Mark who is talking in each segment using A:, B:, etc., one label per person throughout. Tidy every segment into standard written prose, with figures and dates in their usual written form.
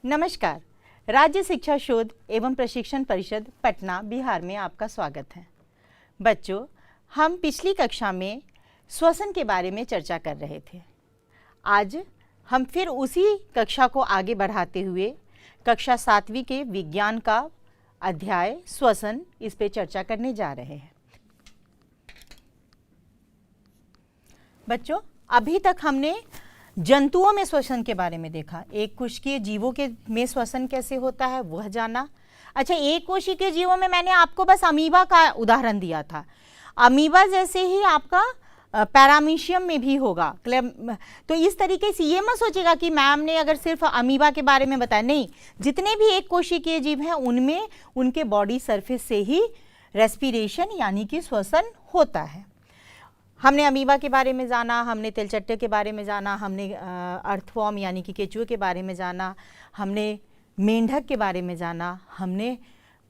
A: नमस्कार। राज्य शिक्षा शोध एवं प्रशिक्षण परिषद पटना बिहार में आपका स्वागत है। बच्चों, हम पिछली कक्षा में श्वसन के बारे में चर्चा कर रहे थे। आज हम फिर उसी कक्षा को आगे बढ़ाते हुए कक्षा 7वीं के विज्ञान का अध्याय श्वसन, इस पे चर्चा करने जा रहे हैं। बच्चों, अभी तक हमने जंतुओं में श्वसन के बारे में देखा, एक कोशिकीय जीवों के में श्वसन कैसे होता है वह जाना। अच्छा, एक कोशिकीय जीवों में मैंने आपको बस अमीबा का उदाहरण दिया था। अमीबा जैसे ही आपका पैरामीशियम में भी होगा। तो इस तरीके से ये मत सोचेगा कि मैम ने अगर सिर्फ अमीबा के बारे में बताया, नहीं, जितने भी एक कोशिकीय जीव हैं उनमें उनके बॉडी सरफेस से ही रेस्पिरेशन यानी कि श्वसन होता है। हमने अमीबा के बारे में जाना, हमने तिलचट्टे के बारे में जाना, हमने अर्थवॉर्म यानी कि केचुए के बारे में जाना, हमने मेंढक के बारे में जाना, हमने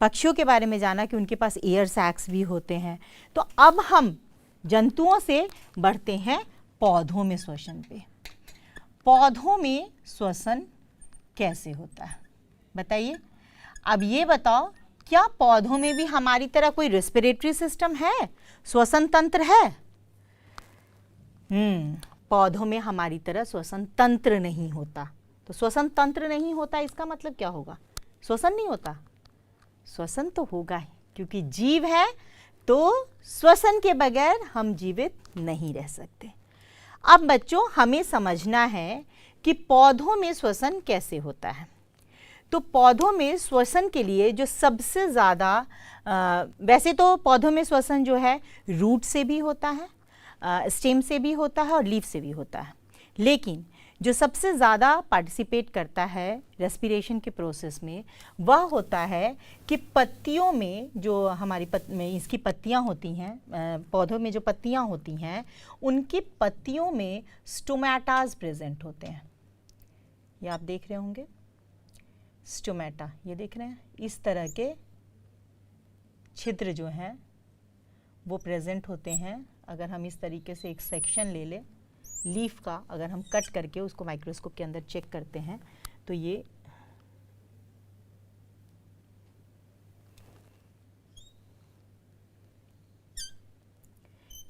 A: पक्षियों के बारे में जाना कि उनके पास एयर सैक्स भी होते हैं। तो अब हम जंतुओं से बढ़ते हैं पौधों में श्वसन पे। पौधों में श्वसन कैसे होता है बताइए। अब ये बताओ, क्या पौधों में भी हमारी तरह कोई रेस्पिरेटरी सिस्टम है, श्वसन तंत्र है? पौधों में हमारी तरह श्वसन तंत्र नहीं होता। तो श्वसन तंत्र नहीं होता इसका मतलब क्या होगा? श्वसन नहीं होता? श्वसन तो होगा ही, क्योंकि जीव है तो श्वसन के बगैर हम जीवित नहीं रह सकते। अब बच्चों, हमें समझना है कि पौधों में श्वसन कैसे होता है। तो पौधों में श्वसन के लिए जो सबसे ज़्यादा वैसे तो पौधों में श्वसन जो है रूट से भी होता है, स्टेम से भी होता है और लीफ से भी होता है, लेकिन जो सबसे ज़्यादा पार्टिसिपेट करता है रेस्पिरेशन के प्रोसेस में वह होता है कि पत्तियों में, जो हमारी इसकी पत्तियां होती हैं, पौधों में जो पत्तियां होती हैं उनकी पत्तियों में स्टोमेटाज प्रेजेंट होते हैं। ये आप देख रहे होंगे, स्टोमेटा, ये देख रहे हैं, इस तरह के छिद्र जो हैं वो प्रेजेंट होते हैं। अगर हम इस तरीके से एक सेक्शन ले लें लीफ का, अगर हम कट करके उसको माइक्रोस्कोप के अंदर चेक करते हैं तो ये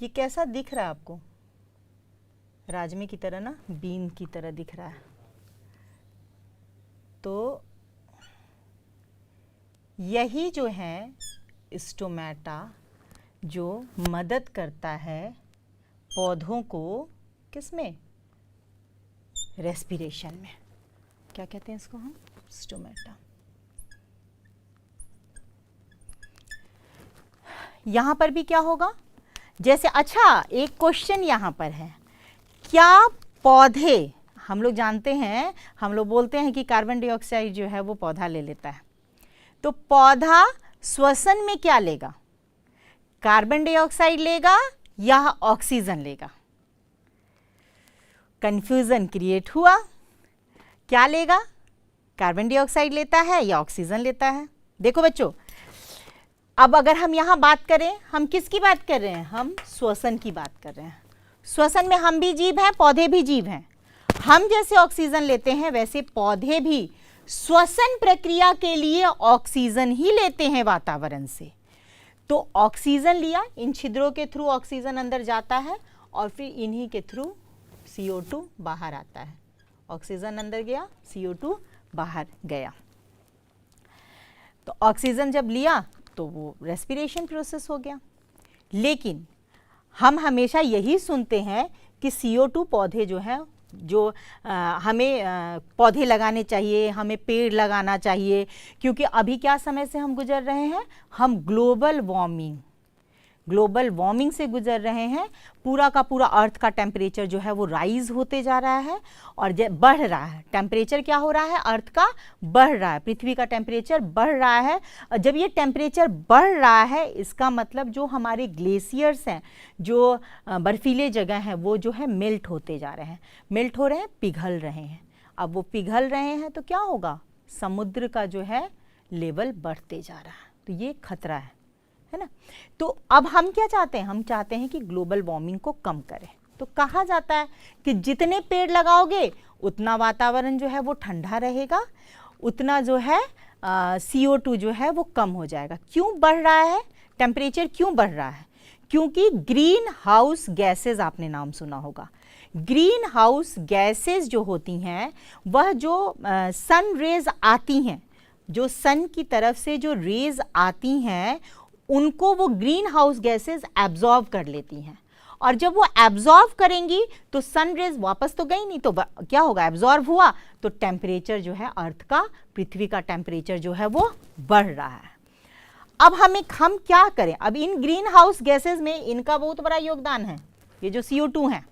A: कैसा दिख रहा है आपको? राजमे की तरह ना, बीन की तरह दिख रहा है। तो यही जो है स्टोमेटा जो मदद करता है पौधों को किसमें? रेस्पिरेशन में। क्या कहते हैं इसको हम? स्टोमेटा। यहां पर भी क्या होगा? जैसे, अच्छा, एक क्वेश्चन यहां पर है, क्या पौधे, हम लोग जानते हैं, हम लोग बोलते हैं कि कार्बन डाइऑक्साइड जो है वो पौधा ले लेता है, तो पौधा श्वसन में क्या लेगा? कार्बन डाइऑक्साइड लेगा या ऑक्सीजन लेगा? कंफ्यूजन क्रिएट हुआ। क्या लेगा? कार्बन डाइऑक्साइड लेता है या ऑक्सीजन लेता है? देखो बच्चों, अब अगर हम यहां बात करें, हम किसकी बात कर रहे हैं? हम श्वसन की बात कर रहे हैं। श्वसन में हम भी जीव हैं, पौधे भी जीव हैं। हम जैसे ऑक्सीजन लेते हैं वैसे पौधे भी श्वसन प्रक्रिया के लिए ऑक्सीजन ही लेते हैं वातावरण से। तो ऑक्सीजन लिया, इन छिद्रों के थ्रू ऑक्सीजन अंदर जाता है और फिर इन्हीं के थ्रू CO2 बाहर आता है। ऑक्सीजन अंदर गया, CO2 बाहर गया। तो ऑक्सीजन जब लिया तो वो रेस्पिरेशन प्रोसेस हो गया। लेकिन हम हमेशा यही सुनते हैं कि CO2 पौधे जो हैं, जो हमें पौधे लगाने चाहिए, हमें पेड़ लगाना चाहिए, क्योंकि अभी क्या समय से हम गुजर रहे हैं? हम ग्लोबल वार्मिंग से गुजर रहे हैं। पूरा का पूरा अर्थ का टेम्परेचर जो है वो राइज होते जा रहा है और बढ़ रहा है। टेम्परेचर क्या हो रहा है? अर्थ का बढ़ रहा है, पृथ्वी का टेम्परेचर बढ़ रहा है। और जब ये टेम्परेचर बढ़ रहा है, इसका मतलब जो हमारे ग्लेशियर्स हैं, जो बर्फीले जगह हैं, वो जो है मेल्ट होते जा रहे हैं, मेल्ट हो रहे हैं, पिघल रहे हैं। अब वो पिघल रहे हैं तो क्या होगा? समुद्र का जो है लेवल बढ़ते जा रहा है। तो ये खतरा है ना। तो अब हम क्या चाहते हैं? हम चाहते हैं कि ग्लोबल वार्मिंग को कम करें। तो कहा जाता है कि जितने पेड़ लगाओगे उतना वातावरण जो है वो ठंडा रहेगा, उतना जो है CO2 जो है वो कम हो जाएगा। क्यों बढ़ रहा है टेम्परेचर, क्यों बढ़ रहा है? क्योंकि ग्रीन हाउस गैसेज, आपने नाम सुना होगा। ग्रीन हाउस गैसेज जो होती हैं वह जो सन रेज आती हैं, जो सन की तरफ से जो रेज आती हैं उनको वो ग्रीन हाउस गैसेज एब्जॉर्ब कर लेती हैं, और जब वो एब्जॉर्ब करेंगी तो सन रेज वापस तो गई नहीं, तो क्या होगा, एब्जॉर्ब हुआ तो टेम्परेचर जो है अर्थ का, पृथ्वी का टेम्परेचर जो है वो बढ़ रहा है। अब हम क्या करें? अब इन ग्रीन हाउस गैसेज में इनका बहुत बड़ा योगदान है। ये जो CO2 है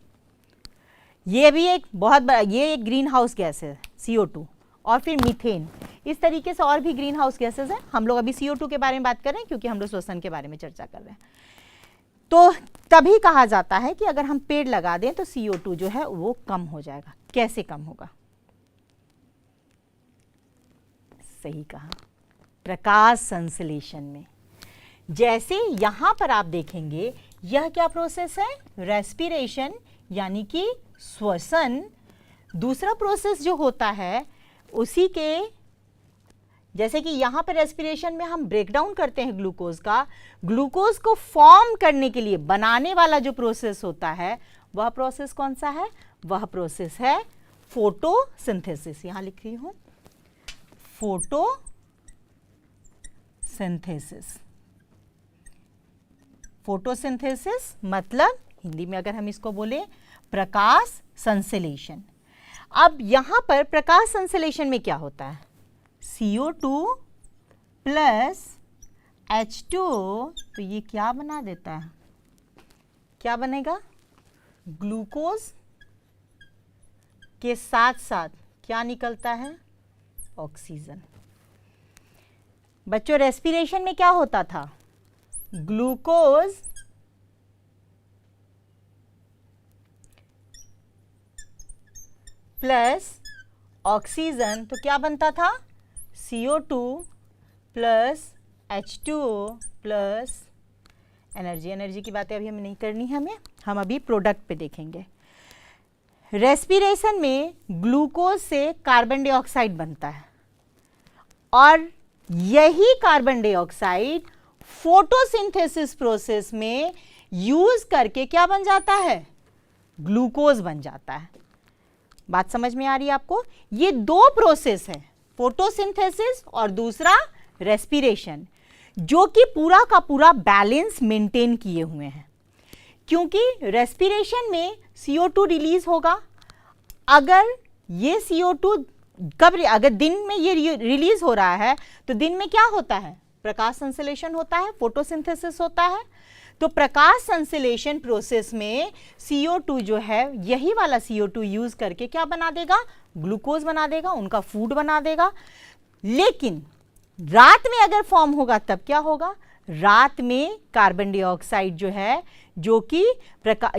A: ये भी एक बहुत बड़ा, ये एक ग्रीन हाउस गैस है CO2, और फिर मीथेन, इस तरीके से और भी ग्रीन हाउस गैसेज हैं। हम लोग अभी CO2 के बारे में बात कर रहे हैं क्योंकि हम लोग श्वसन के बारे में चर्चा कर रहे हैं। तो तभी कहा जाता है कि अगर हम पेड़ लगा दें तो CO2 जो है वो कम हो जाएगा। कैसे कम होगा? सही कहा, प्रकाश संश्लेषण में। जैसे यहां पर आप देखेंगे यह क्या प्रोसेस है, रेस्पिरेशन यानी कि श्वसन। दूसरा प्रोसेस जो होता है उसी के, जैसे कि यहाँ पर रेस्पिरेशन में हम ब्रेक डाउन करते हैं ग्लूकोज का, ग्लूकोज को फॉर्म करने के लिए बनाने वाला जो प्रोसेस होता है वह प्रोसेस कौन सा है? वह प्रोसेस है फोटोसिंथेसिस। यहाँ लिख रही हूँ फोटोसिंथेसिस। फोटोसिंथेसिस मतलब हिंदी में अगर हम इसको बोले प्रकाश संश्लेषण। अब यहाँ पर प्रकाश संश्लेषण में क्या होता है? CO2 प्लस H2O, तो ये क्या बना देता है? क्या बनेगा? ग्लूकोज के साथ साथ क्या निकलता है? ऑक्सीजन। बच्चों रेस्पिरेशन में क्या होता था? ग्लूकोज प्लस ऑक्सीजन, तो क्या बनता था? CO2 plus H2O plus energy. Energy की बातें अभी हमें नहीं करनी है, हम अभी प्रोडक्ट पे देखेंगे। रेस्पिरेशन में ग्लूकोज से कार्बन डाइऑक्साइड बनता है, और यही कार्बन डाइऑक्साइड फोटोसिंथेसिस प्रोसेस में यूज करके क्या बन जाता है? ग्लूकोज बन जाता है। बात समझ में आ रही है आपको? ये दो प्रोसेस है, फोटोसिंथेसिस और दूसरा रेस्पिरेशन, जो कि पूरा का पूरा बैलेंस मेंटेन किए हुए हैं। क्योंकि रेस्पिरेशन में CO2 रिलीज होगा, अगर ये CO2 अगर दिन में ये रिलीज हो रहा है तो दिन में क्या होता है? प्रकाश संश्लेषण होता है, फोटोसिंथेसिस होता है। तो प्रकाश संश्लेषण प्रोसेस में CO2 जो है, यही वाला CO2 यूज करके क्या बना देगा? ग्लूकोज बना देगा, उनका फूड बना देगा। लेकिन रात में अगर फॉर्म होगा तब क्या होगा? रात में कार्बन डाइऑक्साइड जो है, जो कि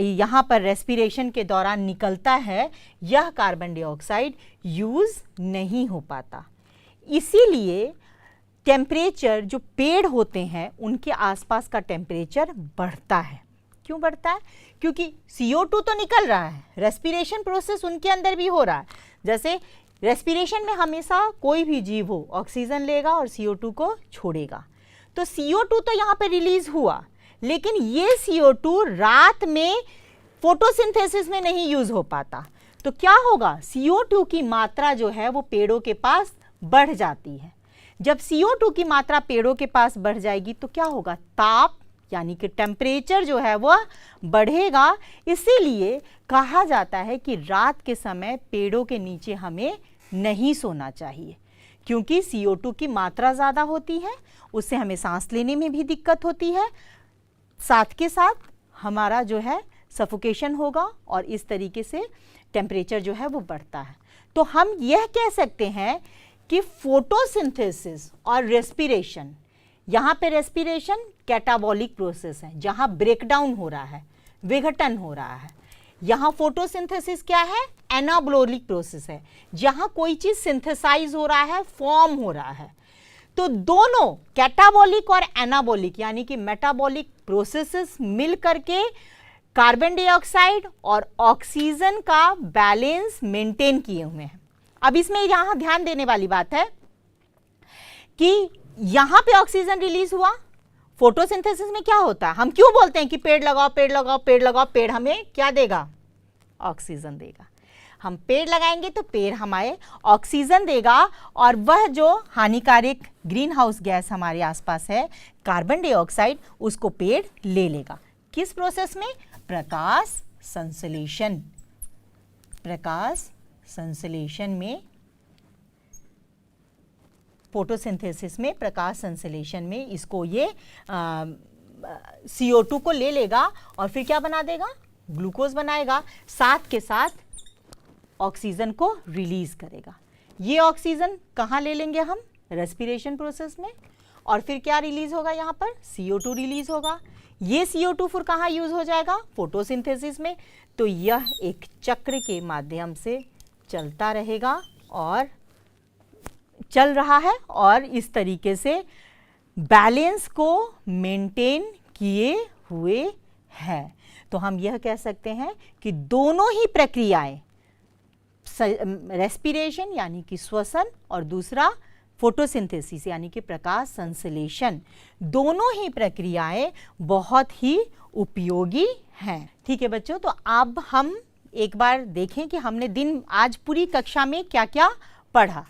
A: यहाँ पर रेस्पिरेशन के दौरान निकलता है, यह कार्बन डाइऑक्साइड यूज नहीं हो पाता। इसीलिए टेम्परेचर जो पेड़ होते हैं उनके आसपास का टेम्परेचर बढ़ता है। क्यों बढ़ता है? क्योंकि CO2 तो निकल रहा है, रेस्पिरेशन प्रोसेस उनके अंदर भी हो रहा है। जैसे रेस्पिरेशन में हमेशा कोई भी जीव हो ऑक्सीजन लेगा और CO2 को छोड़ेगा, तो CO2 तो यहाँ पे रिलीज हुआ, लेकिन ये CO2 रात में फोटोसिंथेसिस में नहीं यूज हो पाता। तो क्या होगा? CO2 की मात्रा जो है वो पेड़ों के पास बढ़ जाती है। जब CO2 की मात्रा पेड़ों के पास बढ़ जाएगी तो क्या होगा? ताप यानी कि टेम्परेचर जो है वह बढ़ेगा। इसीलिए कहा जाता है कि रात के समय पेड़ों के नीचे हमें नहीं सोना चाहिए, क्योंकि CO2 की मात्रा ज़्यादा होती है, उससे हमें सांस लेने में भी दिक्कत होती है, साथ के साथ हमारा जो है सफोकेशन होगा और इस तरीके से टेम्परेचर जो है वो बढ़ता है। तो हम यह कह सकते हैं कि फोटोसिंथेसिस और रेस्पिरेशन, यहाँ पे रेस्पिरेशन कैटाबॉलिक प्रोसेस है जहाँ ब्रेकडाउन हो रहा है, विघटन हो रहा है। यहाँ फोटोसिंथेसिस क्या है? एनाबॉलिक प्रोसेस है, जहाँ कोई चीज़ सिंथेसाइज हो रहा है, फॉर्म हो रहा है। तो दोनों कैटाबॉलिक और एनाबॉलिक यानी कि मेटाबॉलिक प्रोसेसेस मिल करके कार्बन डाइऑक्साइड और ऑक्सीजन का बैलेंस मेंटेन किए हुए हैं। अब इसमें यहाँ ध्यान देने वाली बात है, कि यहां पे ऑक्सीजन रिलीज हुआ। फोटोसिंथेसिस में क्या होता है, हम क्यों बोलते हैं कि पेड़ लगाओ पेड़ लगाओ पेड़ लगाओ, पेड़ हमें क्या देगा, ऑक्सीजन देगा। हम पेड़ लगाएंगे तो पेड़ हमारे ऑक्सीजन देगा, और वह जो हानिकारक ग्रीन हाउस गैस हमारे आसपास है, कार्बन डाइऑक्साइड, उसको पेड़ ले लेगा। किस प्रोसेस में, प्रकाश संश्लेषण। प्रकाश संश्लेषण में, फोटोसिंथेसिस में, प्रकाश संश्लेषण में इसको ये CO2 को ले लेगा और फिर क्या बना देगा, ग्लूकोज बनाएगा, साथ के साथ ऑक्सीजन को रिलीज करेगा। ये ऑक्सीजन कहाँ ले लेंगे हम, रेस्पिरेशन प्रोसेस में, और फिर क्या रिलीज होगा, यहाँ पर CO2 रिलीज होगा। ये CO2 फिर कहाँ यूज हो जाएगा, फोटोसिंथेसिस में। तो यह एक चक्र के माध्यम से चलता रहेगा और चल रहा है, और इस तरीके से बैलेंस को मेंटेन किए हुए है। तो हम यह कह सकते हैं कि दोनों ही प्रक्रियाएं, रेस्पिरेशन यानी कि श्वसन और दूसरा फोटोसिंथेसिस यानी कि प्रकाश संश्लेषण, दोनों ही प्रक्रियाएं बहुत ही उपयोगी हैं। ठीक है बच्चों, तो अब हम एक बार देखें कि हमने आज पूरी कक्षा में क्या क्या पढ़ा।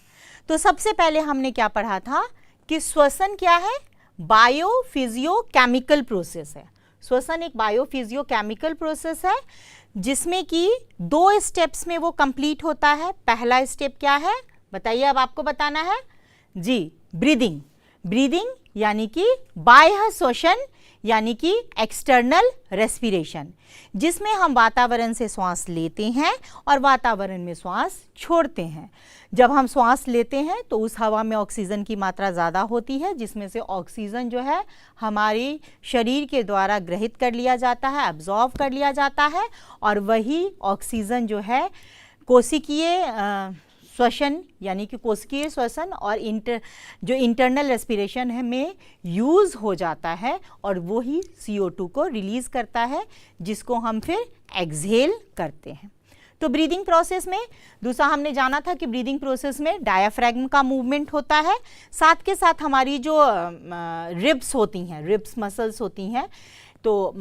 A: तो सबसे पहले हमने क्या पढ़ा था कि श्वसन क्या है, बायोफिजियोकेमिकल प्रोसेस है। श्वसन एक बायोफिजियोकेमिकल प्रोसेस है जिसमें कि 2 स्टेप्स में वो कंप्लीट होता है। पहला स्टेप क्या है बताइए, अब आपको बताना है जी, ब्रीदिंग। ब्रीदिंग यानी कि बाह्य श्वसन यानी कि एक्सटर्नल रेस्पिरेशन, जिसमें हम वातावरण से श्वास लेते हैं और वातावरण में श्वास छोड़ते हैं। जब हम श्वास लेते हैं तो उस हवा में ऑक्सीजन की मात्रा ज़्यादा होती है, जिसमें से ऑक्सीजन जो है हमारी शरीर के द्वारा ग्रहित कर लिया जाता है, एब्जॉर्ब कर लिया जाता है, और वही ऑक्सीजन जो है कोशिकीय श्वसन यानी कि कोशिकीय श्वसन और जो इंटरनल रेस्पिरेशन है में यूज़ हो जाता है, और वो ही CO2 को रिलीज़ करता है, जिसको हम फिर एक्सहेल करते हैं। तो ब्रीदिंग प्रोसेस में दूसरा हमने जाना था कि ब्रीदिंग प्रोसेस में डायाफ्रैगम का मूवमेंट होता है, साथ के साथ हमारी जो रिब्स होती हैं, रिब्स मसल्स होती हैं, तो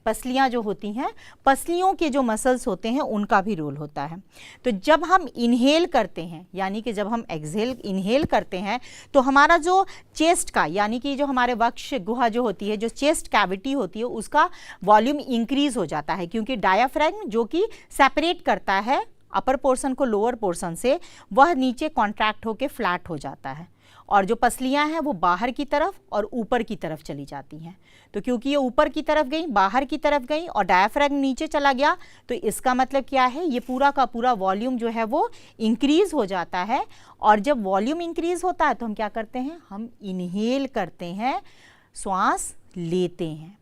A: पसलियाँ जो होती हैं, पसलियों के जो मसल्स होते हैं उनका भी रोल होता है। तो जब हम इनहेल करते हैं यानी कि जब हम इनहेल करते हैं तो हमारा जो चेस्ट का यानी कि जो हमारे वक्ष गुहा जो होती है, जो चेस्ट कैविटी होती है, उसका वॉल्यूम इंक्रीज हो जाता है, क्योंकि डायाफ्रैगम जो कि सेपरेट करता है अपर पोर्शन को लोअर पोर्शन से, वह नीचे कॉन्ट्रैक्ट होकर फ्लैट हो जाता है, और जो पसलियां हैं वो बाहर की तरफ और ऊपर की तरफ चली जाती हैं। तो क्योंकि ये ऊपर की तरफ गई, बाहर की तरफ गई और डायाफ्रैगम नीचे चला गया, तो इसका मतलब क्या है, ये पूरा का पूरा वॉल्यूम जो है वो इंक्रीज हो जाता है। और जब वॉल्यूम इंक्रीज होता है तो हम क्या करते हैं, हम इनहेल करते हैं, श्वास लेते हैं।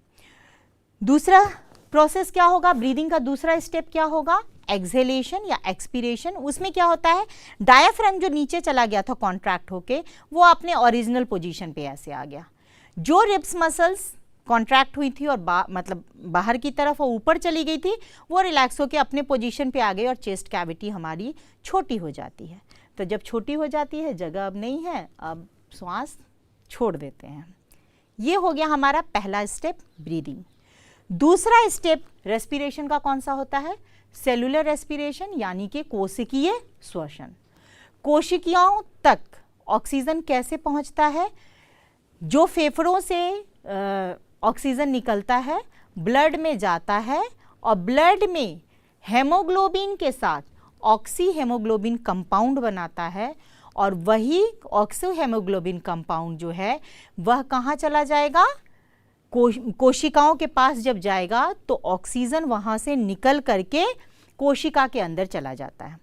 A: दूसरा प्रोसेस क्या होगा, ब्रीदिंग का दूसरा स्टेप क्या होगा, एक्सहेलेशन या एक्सपीरेशन। उसमें क्या होता है, डायाफ्रैगम जो नीचे चला गया था कॉन्ट्रैक्ट होके, वो अपने ओरिजिनल पोजीशन पे ऐसे आ गया। जो रिब्स मसल्स कॉन्ट्रैक्ट हुई थी और मतलब बाहर की तरफ और ऊपर चली गई थी, वो रिलैक्स होके अपने पोजीशन पे आ गई और चेस्ट कैविटी हमारी छोटी हो जाती है। तो जब छोटी हो जाती है, जगह अब नहीं है, अब श्वास छोड़ देते हैं। ये हो गया हमारा पहला स्टेप, ब्रीदिंग। दूसरा स्टेप रेस्पिरेशन का कौन सा होता है, सेलुलर रेस्पिरेशन यानी कि कोशिकीय श्वसन। कोशिकाओं तक ऑक्सीजन कैसे पहुंचता है, जो फेफड़ों से ऑक्सीजन निकलता है, ब्लड में जाता है, और ब्लड में हेमोग्लोबिन के साथ ऑक्सी हेमोग्लोबिन कंपाउंड बनाता है, और वही ऑक्सी हेमोग्लोबिन कंपाउंड जो है वह कहाँ चला जाएगा, कोशिकाओं के पास जब जाएगा तो ऑक्सीजन वहाँ से निकल करके कोशिका के अंदर चला जाता है।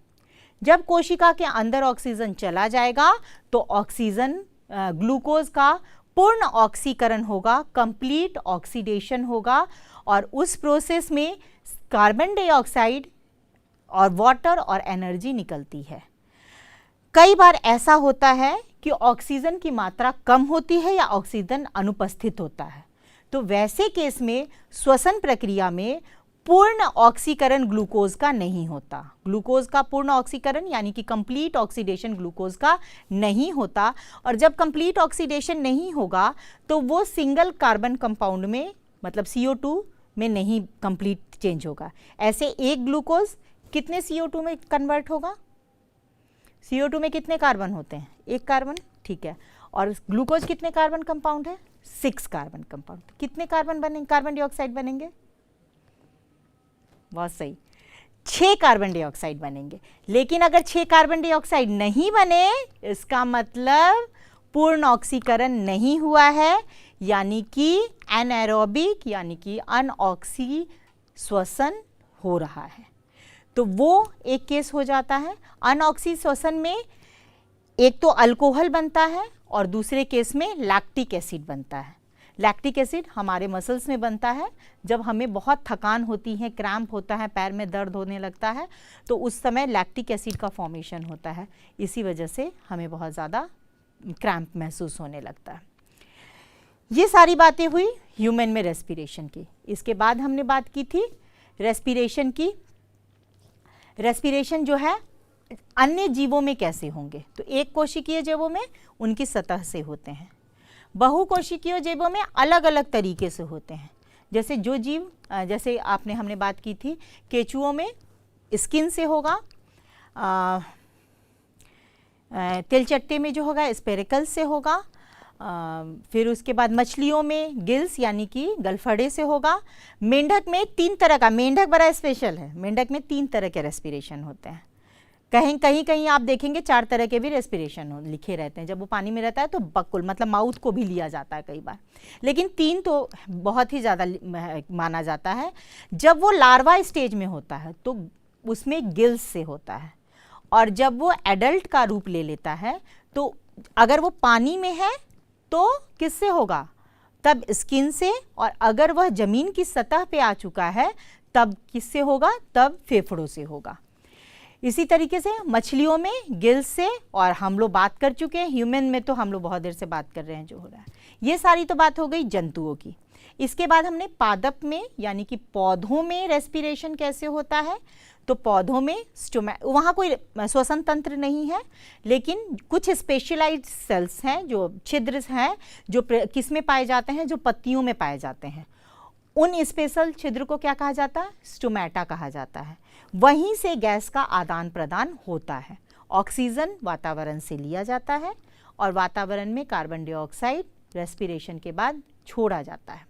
A: जब कोशिका के अंदर ऑक्सीजन चला जाएगा तो ऑक्सीजन ग्लूकोज का पूर्ण ऑक्सीकरण होगा, कंप्लीट ऑक्सीडेशन होगा, और उस प्रोसेस में कार्बन डाइऑक्साइड और वाटर और एनर्जी निकलती है। कई बार ऐसा होता है कि ऑक्सीजन की मात्रा कम होती है या ऑक्सीजन अनुपस्थित होता है, तो वैसे केस में श्वसन प्रक्रिया में पूर्ण ऑक्सीकरण ग्लूकोज का नहीं होता। ग्लूकोज का पूर्ण ऑक्सीकरण यानी कि कंप्लीट ऑक्सीडेशन ग्लूकोज का नहीं होता, और जब कंप्लीट ऑक्सीडेशन नहीं होगा तो वो सिंगल कार्बन कंपाउंड में मतलब CO2 में नहीं कंप्लीट चेंज होगा। ऐसे एक ग्लूकोज कितने CO2 में कन्वर्ट होगा? CO2 में कितने कार्बन होते हैं? एक कार्बन, ठीक है। और ग्लूकोज कितने कार्बन कंपाउंड है? 6 कार्बन कंपाउंड। कितने कार्बन बनेंगे, कार्बन डाइऑक्साइड बनेंगे? बहुत सही, 6 कार्बन डाइऑक्साइड बनेंगे। लेकिन अगर 6 कार्बन डाइऑक्साइड नहीं बने, इसका मतलब पूर्ण ऑक्सीकरण नहीं हुआ है, यानी कि एनारोबिक यानी कि अनऑक्सी श्वसन हो रहा है। तो वो एक केस हो जाता है। अनऑक्सी श्वसन में एक तो अल्कोहल बनता है और दूसरे केस में लैक्टिक एसिड बनता है। लैक्टिक एसिड हमारे मसल्स में बनता है जब हमें बहुत थकान होती है, क्रैम्प होता है, पैर में दर्द होने लगता है, तो उस समय लैक्टिक एसिड का फॉर्मेशन होता है। इसी वजह से हमें बहुत ज़्यादा क्रैम्प महसूस होने लगता है। ये सारी बातें हुई ह्यूमन में रेस्पिरेशन की। इसके बाद हमने बात की थी रेस्पिरेशन की। रेस्पिरेशन जो है अन्य जीवों में कैसे होंगे? तो एक कोशिकीय जीवों में उनकी सतह से होते हैं, बहुकोशिकीय जीवों में अलग अलग तरीके से होते हैं। जैसे जो जीव, जैसे हमने बात की थी, केचुओं में स्किन से होगा, तिलचट्टे में जो होगा स्पेरिकल से होगा, फिर उसके बाद मछलियों में गिल्स यानी कि गलफड़े से होगा। मेंढक में 3 तरह का, मेंढक बड़ा स्पेशल है, मेंढक में 3 तरह के रेस्पिरेशन होते हैं। कहीं आप देखेंगे 4 तरह के भी रेस्पिरेशन लिखे रहते हैं। जब वो पानी में रहता है तो बकुल मतलब माउथ को भी लिया जाता है कई बार, लेकिन 3 तो बहुत ही ज़्यादा माना जाता है। जब वो लार्वा स्टेज में होता है तो उसमें गिल्स से होता है, और जब वो एडल्ट का रूप ले लेता है तो अगर वो पानी में है तो किससे होगा? तब स्किन से, और अगर वह जमीन की सतह पे आ चुका है तब किससे होगा? तब फेफड़ों से होगा। इसी तरीके से मछलियों में गिल्स से, और हम लोग बात कर चुके हैं ह्यूमन में, तो हम लोग बहुत देर से बात कर रहे हैं जो हो रहा है। ये सारी तो बात हो गई जंतुओं की। इसके बाद हमने पादप में यानी कि पौधों में रेस्पिरेशन कैसे होता है। तो पौधों में वहाँ कोई श्वसन तंत्र नहीं है, लेकिन कुछ स्पेशलाइज्ड सेल्स हैं, जो छिद्र हैं, जो किस में पाए जाते हैं? जो पत्तियों में पाए जाते हैं। उन स्पेशल छिद्र को क्या कहा जाता है? स्टोमेटा कहा जाता है। वहीं से गैस का आदान प्रदान होता है। ऑक्सीजन वातावरण से लिया जाता है और वातावरण में कार्बन डाइऑक्साइड रेस्पिरेशन के बाद छोड़ा जाता है।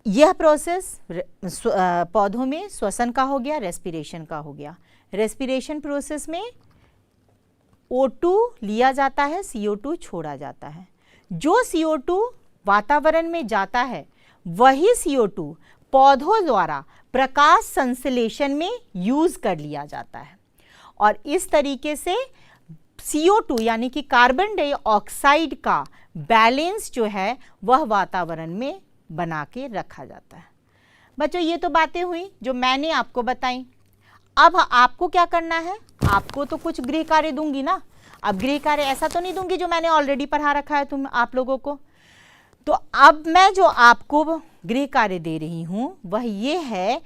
A: यह प्रोसेस पौधों में श्वसन का हो गया, रेस्पिरेशन का हो गया। रेस्पिरेशन प्रोसेस में O2 लिया जाता है, CO2 छोड़ा जाता है। जो CO2 वातावरण में जाता है वही CO2 पौधों द्वारा प्रकाश संश्लेषण में यूज कर लिया जाता है, और इस तरीके से CO2 यानी कि कार्बन डाइऑक्साइड का बैलेंस जो है वह वातावरण में बना के रखा जाता है। बच्चों, ये तो बातें हुई जो मैंने आपको बताई। अब आपको क्या करना है? आपको तो कुछ गृह कार्य दूंगी ना। अब गृह कार्य ऐसा तो नहीं दूंगी जो मैंने ऑलरेडी पढ़ा रखा है आप लोगों को। तो अब मैं जो आपको गृह कार्य दे रही हूं वह ये है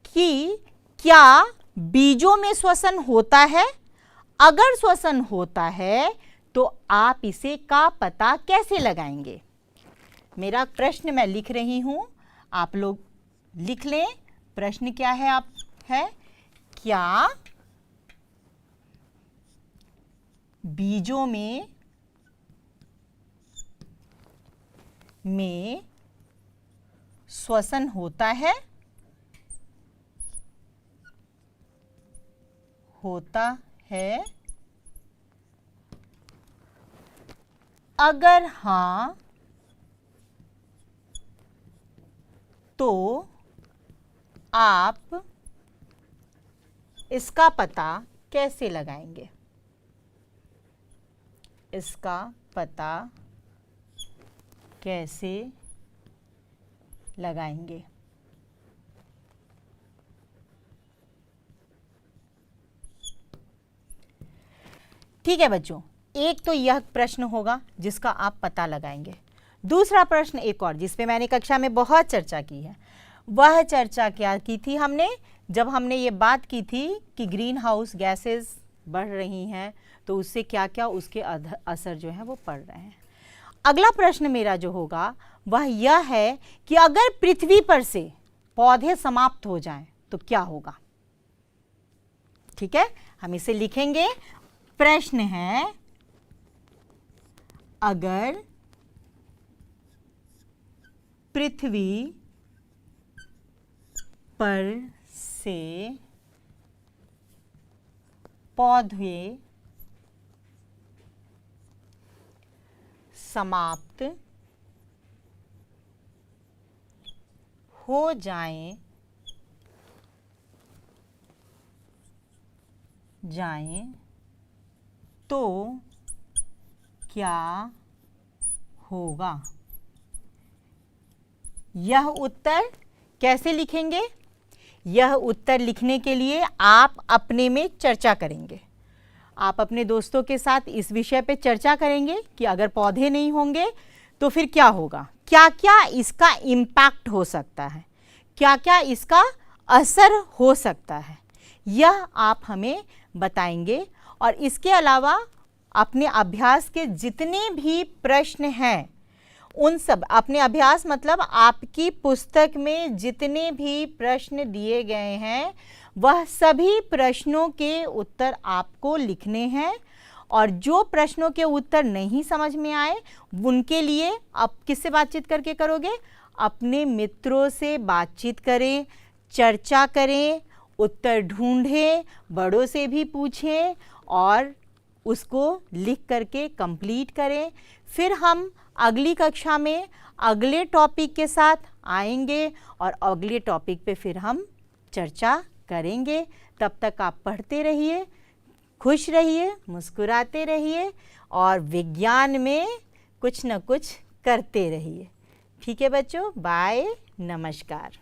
A: कि क्या बीजों में श्वसन होता है? अगर श्वसन होता है तो आप इसे का पता कैसे लगाएंगे? मेरा प्रश्न मैं लिख रही हूं, आप लोग लिख लें। प्रश्न क्या है? क्या बीजों में श्वसन होता है? अगर हाँ तो आप इसका पता कैसे लगाएंगे? इसका पता कैसे लगाएंगे? ठीक है बच्चों, एक तो यह प्रश्न होगा जिसका आप पता लगाएंगे। दूसरा प्रश्न एक और जिस पे मैंने कक्षा में बहुत चर्चा की है, वह चर्चा क्या की थी हमने, जब हमने ये बात की थी कि ग्रीन हाउस गैसेस बढ़ रही हैं तो उससे क्या क्या उसके असर जो है वो पड़ रहे हैं। अगला प्रश्न मेरा जो होगा वह यह है कि अगर पृथ्वी पर से पौधे समाप्त हो जाएं तो क्या होगा। ठीक है, हम इसे लिखेंगे। प्रश्न है, अगर पृथ्वी पर से पौधे समाप्त हो जाएं तो क्या होगा। यह उत्तर कैसे लिखेंगे? यह उत्तर लिखने के लिए आप अपने में चर्चा करेंगे। आप अपने दोस्तों के साथ इस विषय पे चर्चा करेंगे कि अगर पौधे नहीं होंगे तो फिर क्या होगा, क्या क्या इसका इम्पैक्ट हो सकता है, क्या क्या इसका असर हो सकता है, यह आप हमें बताएंगे। और इसके अलावा अपने अभ्यास के जितने भी प्रश्न हैं उन सब, अपने अभ्यास मतलब आपकी पुस्तक में जितने भी प्रश्न दिए गए हैं वह सभी प्रश्नों के उत्तर आपको लिखने हैं। और जो प्रश्नों के उत्तर नहीं समझ में आए उनके लिए आप किससे बातचीत करके करोगे? अपने मित्रों से बातचीत करें, चर्चा करें, उत्तर ढूंढें, बड़ों से भी पूछें और उसको लिख करके कंप्लीट करें। फिर हम अगली कक्षा में अगले टॉपिक के साथ आएंगे और अगले टॉपिक पे फिर हम चर्चा करेंगे। तब तक आप पढ़ते रहिए, खुश रहिए, मुस्कुराते रहिए और विज्ञान में कुछ न कुछ करते रहिए। ठीक है बच्चों, बाय, नमस्कार।